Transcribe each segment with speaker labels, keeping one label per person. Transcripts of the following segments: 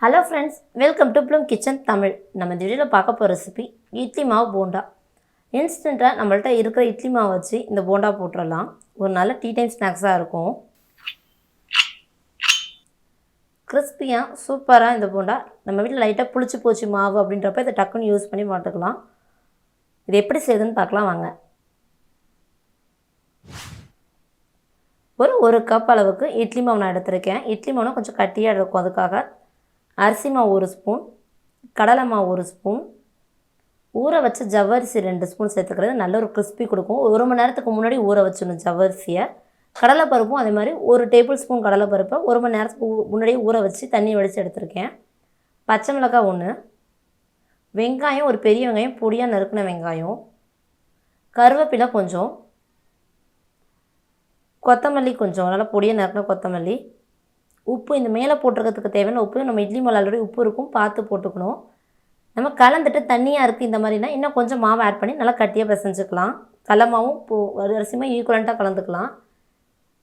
Speaker 1: Hello friends, welcome to Plum Kitchen Tamil. நம்ம இந்த வீடியோல பார்க்க போற ரெசிபி இட்லி மாவு போண்டா. இன்ஸ்டன்ட்டா நம்மள்ட்ட இருக்கிற இட்லி மாவு வச்சு இந்த போண்டா போட்டுறலாம். ஒரு நல்ல டீ டைம் ஸ்நாக்ஸா இருக்கும். கிறிஸ்பியா சூப்பரா இந்த போண்டா. நம்ம வீட்ல லைட்டா புளிச்சு போச்சு மாவு அப்படின்றப்ப இத டக்குன்னு யூஸ் பண்ணி மாட்டுக்கலாம். இது எப்படி செய்யுதுன்னு பார்க்கலாம் வாங்க. ஒரு கப் அளவுக்கு இட்லி மாவு நான் எடுத்துர்க்கேன். இட்லி மாவு கொஞ்சம் கட்டியா இருக்கும் அதுக்காக அரிசி மாவு 1 ஸ்பூன், கடலை மாவு 1 ஸ்பூன், ஊற வச்ச ஜவ்வரிசி 2 ஸ்பூன் சேர்த்துக்கிறது நல்ல ஒரு கிறிஸ்பி கொடுக்கும். 1 மணி நேரத்துக்கு முன்னாடி ஊற வச்சிடணும் ஜவ்வரிசியை. கடலைப்பருப்பும் அதே மாதிரி 1 டேபிள் ஸ்பூன் கடலைப்பருப்பை 1 மணி நேரத்துக்கு முன்னாடியே ஊற வச்சு தண்ணி வடித்து எடுத்துருக்கேன். பச்சை மிளகாய் 1, வெங்காயம் ஒரு பெரிய வெங்காயம் பொடியாக நறுக்கின வெங்காயம், கருவேப்பிலை கொஞ்சம், கொத்தமல்லி கொஞ்சம் நல்லா பொடியாக நறுக்கின கொத்தமல்லி, உப்பு இந்த மேலே போட்டுறதுக்கு தேவையான உப்பு நம்ம இட்லி மாவில் ஆல்ரெடி உப்பு இருக்கும் பார்த்து போட்டுக்கணும். நம்ம கலந்துட்டு தண்ணியாக இருக்குது இந்த மாதிரினா இன்னும் கொஞ்சம் மாவு ஆட் பண்ணி நல்லா கட்டியாக பிசைஞ்சுக்கலாம். கடல மாவும் அரிசியுமே ஈக்குவலண்ட்டாக கலந்துக்கலாம்.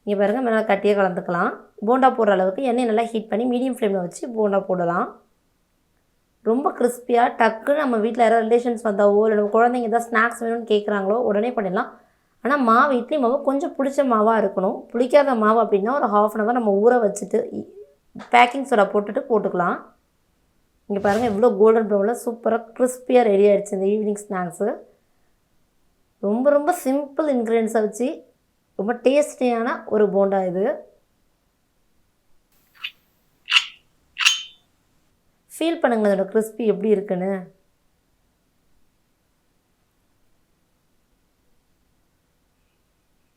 Speaker 1: இங்கே பாருங்கள் நல்லா கட்டியாக கலந்துக்கலாம். போண்டா போடுற அளவுக்கு எண்ணெய் நல்லா ஹீட் பண்ணி மீடியம் ஃப்ளேமில் வச்சு போண்டா போடலாம். ரொம்ப கிறிஸ்பியாக டக்குன்னு நம்ம வீட்டில் யாராவது ரிலேஷன்ஸ் வந்தாவோ இல்லை நம்ம குழந்தைங்க ஏதாவது ஸ்நாக்ஸ் வேணும்னு கேட்குறாங்களோ உடனே பண்ணிடலாம். ஆனால் மாவு இட்லி மாவு கொஞ்சம் புளிச்ச மாவாக இருக்கணும். புளிக்காத மாவு அப்படின்னா ஒரு ½ அன் ஹவர் நம்ம ஊற வச்சுட்டு பேக்கிங் சோடா போட்டுக்கலாம். இங்கே பாருங்கள் இவ்வளோ கோல்டன் ப்ரௌனில் சூப்பராக கிறிஸ்பியாக ரெடி ஆகிடுச்சு இந்த ஈவினிங் ஸ்நாக்ஸு. ரொம்ப சிம்பிள் இன்க்ரீடியன்ஸை வச்சு ரொம்ப டேஸ்டியான ஒரு போண்டா இது. ஃபீல் பண்ணுங்கள் அதோட கிறிஸ்பி எப்படி இருக்குன்னு.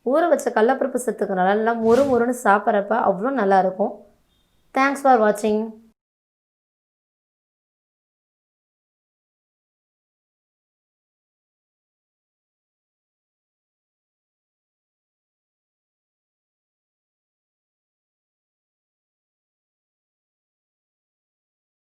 Speaker 1: ஊற வச்ச கடலைப்பருப்பு சேர்த்துக்கனால நல்லா மொறுன்னு சாப்பிட்றப்ப அவ்வளோ நல்லாயிருக்கும். தேங்க்ஸ் ஃபார் வாட்சிங்.